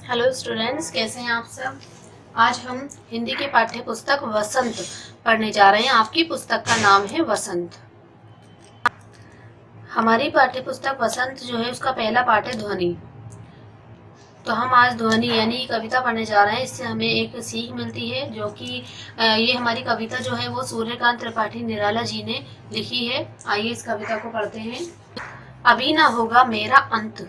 Hello students, कैसे हैं आप सब। आज हम हिंदी के पाठ्य पुस्तक वसंत पढ़ने जा रहे हैं। आपकी पुस्तक का नाम है वसंत। हमारी पाठ्य पुस्तक वसंत जो है उसका पहला पाठ है ध्वनि। तो हम आज ध्वनि यानी कविता पढ़ने जा रहे हैं। इससे हमें एक सीख मिलती है जो कि ये हमारी कविता जो है वो सूर्यकांत त्रिपाठी निराला जी ने लिखी है। आइए इस कविता को पढ़ते हैं। अभी ना होगा मेरा अंत,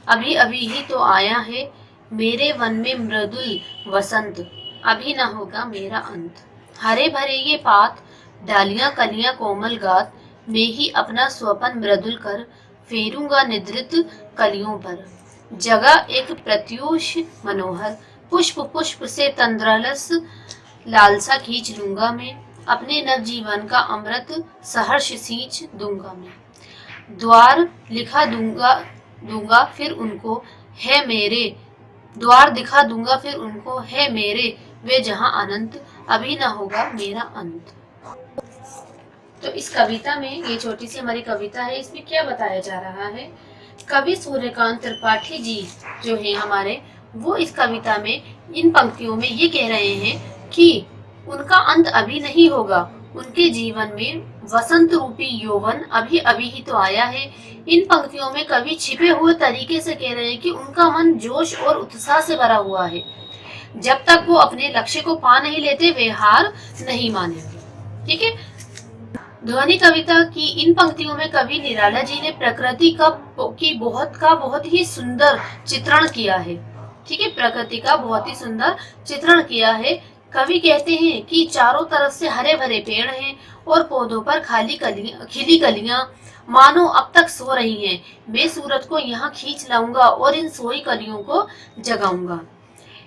अभी अभी ही तो आया है मेरे वन में मृदुल वसंत। अभी ना होगा मेरा अंत। हरे भरे ये पात, डालियां कलियां कोमल गात, मैं ही अपना स्वपन मृदुल कर फेरूंगा निद्रित कलियों पर। जगह एक प्रत्यूष मनोहर, पुष्प पुष्प से तंद्रालस लालसा खींच लूंगा मैं। अपने नव जीवन का अमृत सहर्ष सींच दूंगा मैं। द्वार लिखा दूंगा दूंगा फिर उनको है मेरे, द्वार दिखा दूंगा फिर उनको है मेरे वे जहां अनंत। अभी ना होगा मेरा अंत। तो इस कविता में, ये छोटी सी हमारी कविता है, इसमें क्या बताया जा रहा है। कवि सूर्यकांत त्रिपाठी जी जो है हमारे, वो इस कविता में इन पंक्तियों में ये कह रहे हैं कि उनका अंत अभी नहीं होगा। उनके जीवन में वसंत रूपी यौवन अभी अभी ही तो आया है। इन पंक्तियों में कवि छिपे हुए तरीके से कह रहे हैं कि उनका मन जोश और उत्साह से भरा हुआ है। जब तक वो अपने लक्ष्य को पा नहीं लेते वे हार नहीं मानेंगे। ठीक है। ध्वनि कविता की इन पंक्तियों में कवि निराला जी ने प्रकृति का बहुत ही सुंदर चित्रण किया है। ठीक है, प्रकृति का बहुत ही सुंदर चित्रण किया है। कवि कहते हैं कि चारों तरफ से हरे भरे पेड़ हैं और पौधों पर खिली कलियां मानो अब तक सो रही हैं। मैं सूरज को यहाँ खींच लाऊंगा और इन सोई कलियों को जगाऊंगा।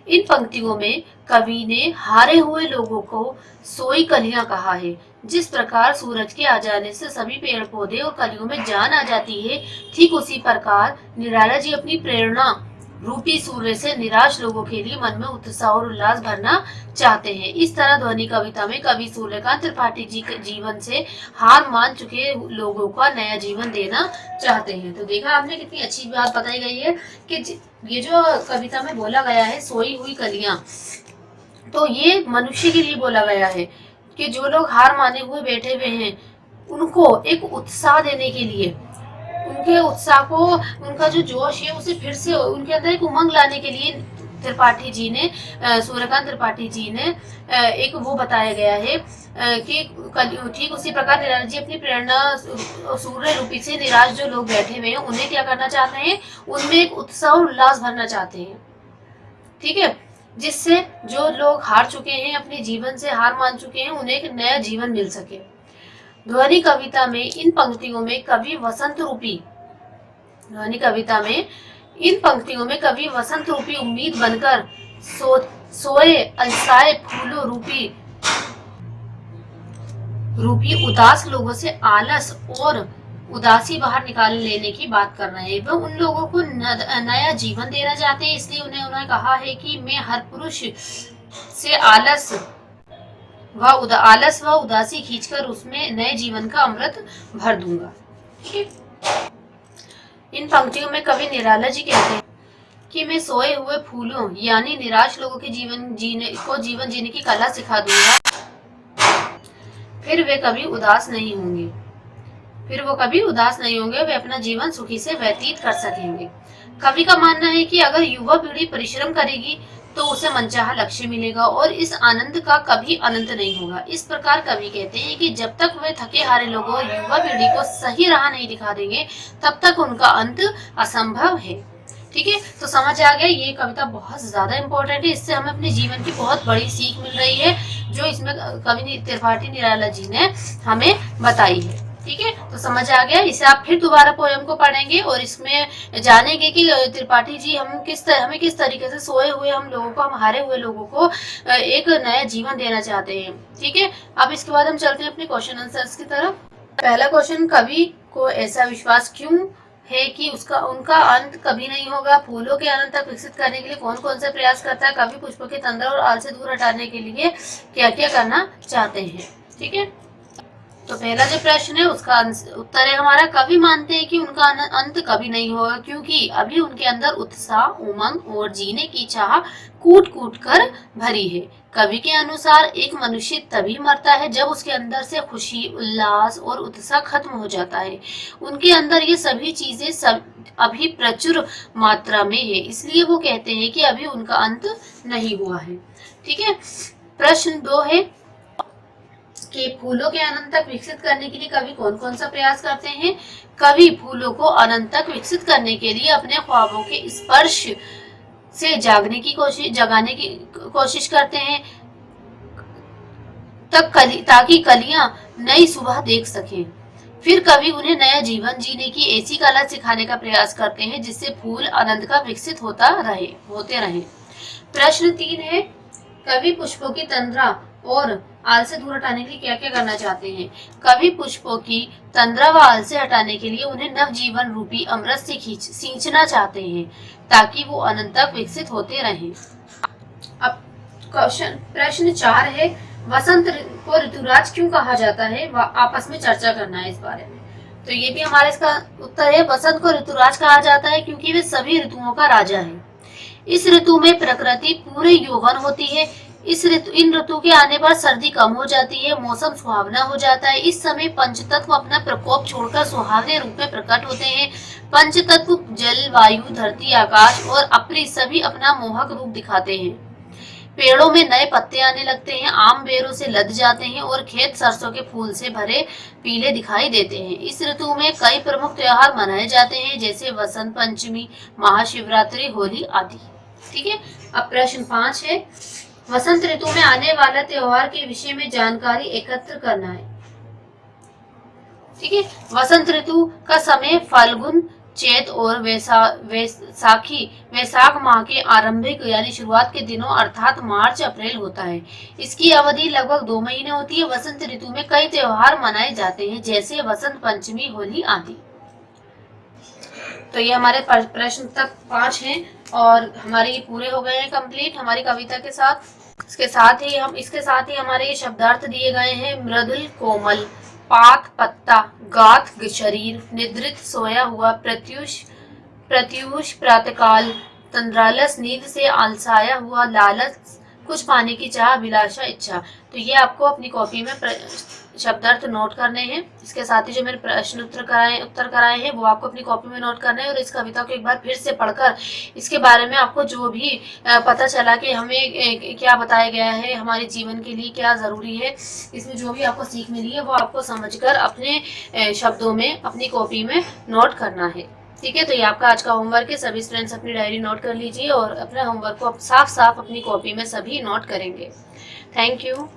इन पंक्तियों में कवि ने हारे हुए लोगों को सोई कलियां कहा है। जिस प्रकार सूरज के आ जाने से सभी पेड़ पौधे और कलियों में जान आ जाती है, ठीक उसी प्रकार निराला जी अपनी प्रेरणा रूपी सूर्य से निराश लोगों के लिए मन में उत्साह और उल्लास भरना चाहते हैं। इस तरह ध्वनि कविता में कवि सूर्यकांत त्रिपाठी जी के जीवन से हार मान चुके लोगों का नया जीवन देना चाहते हैं। तो देखा आपने, कितनी अच्छी बात बताई गई है कि ये जो कविता में बोला गया है सोई हुई कलियां, तो ये मनुष्य के लिए बोला गया है कि जो लोग हार माने हुए बैठे हुए हैं उनको एक उत्साह देने के लिए, उनके उत्साह को, उनका जो जोश है उसे फिर से उनके अंदर एक उमंग लाने के लिए त्रिपाठी जी ने, सूर्यकांत त्रिपाठी जी ने एक वो बताया गया है कि ठीक उसी प्रकार निराला जी अपनी प्रेरणा सूर्य रूपी से निराश जो लोग बैठे हुए हैं उन्हें क्या करना चाहते हैं, उनमें एक उत्साह और उल्लास भरना चाहते हैं। ठीक है, जिससे जो लोग हार चुके हैं, अपने जीवन से हार मान चुके हैं, उन्हें एक नया जीवन मिल सके। ध्वनि कविता में इन पंक्तियों में कवि वसंत रूपी ध्वनि कविता में इन पंक्तियों में कवि वसंत रूपी उम्मीद बनकर सोए अलसाए फूलों रूपी उदास लोगों से आलस और उदासी बाहर निकाल लेने की बात कर रहे हैं। वह उन लोगों को नया जीवन देना चाहते हैं, इसलिए उन्होंने कहा है कि मैं हर पुरुष से आलस व उदासी खींचकर उसमें नए जीवन का अमृत भर दूंगा। इन पंक्तियों में कवि निराला जी कहते हैं कि मैं सोए हुए फूलों यानी निराश लोगों के जीवन जीने की कला सिखा दूंगा। फिर वे कभी उदास नहीं होंगे, वे अपना जीवन सुखी से व्यतीत कर सकेंगे। कवि का मानना है कि अगर युवा पीढ़ी परिश्रम करेगी तो उसे मनचाहा लक्ष्य मिलेगा और इस आनंद का कभी अनंत नहीं होगा। इस प्रकार कवि कहते हैं कि जब तक वे थके हारे लोगों और युवा पीढ़ी को सही राह नहीं दिखा देंगे तब तक उनका अंत असंभव है। ठीक है, तो समझ आ गया, ये कविता बहुत ज्यादा इंपॉर्टेंट है। इससे हमें अपने जीवन की बहुत बड़ी सीख मिल रही है जो इसमें कवि त्रिपाठी निराला जी ने हमें बताई है। ठीक है, तो समझ आ गया। इसे आप फिर दोबारा पोएम को पढ़ेंगे और इसमें जानेंगे कि त्रिपाठी जी हमें किस तरीके से सोए हुए हम हारे हुए लोगों को एक नया जीवन देना चाहते हैं। ठीक है, अब इसके बाद हम चलते हैं अपने क्वेश्चन आंसर्स की तरफ। पहला क्वेश्चन, कवि को ऐसा विश्वास क्यों है कि उनका अंत कभी नहीं होगा। फूलों के आनंद तक विकसित करने के लिए कौन कौन से प्रयास करता है। कवि पुष्पों के तंद्रा और आल से दूर हटाने के लिए क्या क्या करना चाहते हैं। ठीक है, तो पहला जो प्रश्न है उसका उत्तर है हमारा, कवि मानते हैं कि उनका अंत कभी नहीं होगा क्योंकि अभी उनके अंदर उत्साह, उमंग और जीने की चाह कूट कूट कर भरी है। कवि के अनुसार एक मनुष्य तभी मरता है जब उसके अंदर से खुशी, उल्लास और उत्साह खत्म हो जाता है। उनके अंदर ये सभी चीजें अभी प्रचुर मात्रा में है, इसलिए वो कहते हैं कि अभी उनका अंत नहीं हुआ है। ठीक है। प्रश्न 2 है कि फूलों के अनंत तक विकसित करने के लिए कवि कौन कौन सा प्रयास करते हैं। कवि फूलों को अनंत तक विकसित करने के लिए अपने ख्वाबों के स्पर्श से जगाने की कोशिश करते हैं ताकि कलियां नई सुबह देख सकें। फिर कवि उन्हें नया जीवन जीने की ऐसी कला सिखाने का प्रयास करते हैं जिससे फूल अनंत का विकसित होते रहे। प्रश्न 3 है, कवि पुष्पों की तंद्रा और आल से दूर हटाने के लिए क्या क्या करना चाहते हैं। कवि पुष्पों की तंद्रा व आल से हटाने के लिए उन्हें नवजीवन रूपी अमृत से सींचना चाहते हैं ताकि वो अनंत तक विकसित होते रहें। अब प्रश्न 4 है, वसंत को ऋतुराज क्यों कहा जाता है, आपस में चर्चा करना है इस बारे में। तो ये भी हमारे इसका उत्तर है, वसंत को ऋतुराज कहा जाता है क्योंकि वे सभी ऋतुओं का राजा है। इस ऋतु में प्रकृति पूरे यौवन होती है। इन ऋतु के आने पर सर्दी कम हो जाती है, मौसम सुहावना हो जाता है। इस समय पंचतत्व अपना प्रकोप छोड़कर सुहावने रूप में प्रकट होते हैं। पंचतत्व जल, वायु, धरती, आकाश और अप्री सभी अपना मोहक रूप दिखाते हैं। पेड़ों में नए पत्ते आने लगते हैं, आम बेरों से लद जाते हैं और खेत सरसों के फूल से भरे पीले दिखाई देते हैं। इस ऋतु में कई प्रमुख त्योहार मनाए जाते हैं जैसे वसंत पंचमी, महाशिवरात्रि, होली आदि। ठीक है। अब प्रश्न 5 है, वसंत ऋतु में आने वाला त्योहार के विषय में जानकारी एकत्र करना है। ठीक है। वसंत ऋतु का समय फाल्गुन, चैत और वैशाख माह के आरंभिक यानी शुरुआत के दिनों अर्थात मार्च अप्रैल होता है। इसकी अवधि लगभग 2 महीने होती है। वसंत ऋतु में कई त्योहार मनाए जाते हैं जैसे वसंत पंचमी, होली आदि। तो ये हमारे प्रश्न तक 5 हैं और हमारे ये पूरे हो गए हैं कंप्लीट हमारी कविता के साथ। इसके साथ ही हमारे ये शब्दार्थ दिए गए हैं, मृदुल कोमल, पात पत्ता, गात शरीर, निद्रित सोया हुआ, प्रत्यूष प्रातःकाल, तंद्रालस नींद से आलसाया हुआ, लालच कुछ पाने की चाह, अभिलाषा इच्छा। तो ये आपको अपनी कॉपी में शब्दार्थ नोट करने हैं। इसके साथ ही जो मेरे प्रश्न उत्तर कराए हैं वो आपको अपनी कॉपी में नोट करना है और इस कविता को एक बार फिर से पढ़कर इसके बारे में आपको जो भी पता चला कि हमें क्या बताया गया है, हमारे जीवन के लिए क्या ज़रूरी है, इसमें जो भी आपको सीख मिली है वो आपको समझकर अपने शब्दों में अपनी कॉपी में नोट करना है। ठीक है। तो ये आपका आज का होमवर्क है। सभी स्टूडेंट्स अपनी डायरी नोट कर लीजिए और अपने होमवर्क को साफ साफ अपनी कॉपी में सभी नोट करेंगे। Thank you.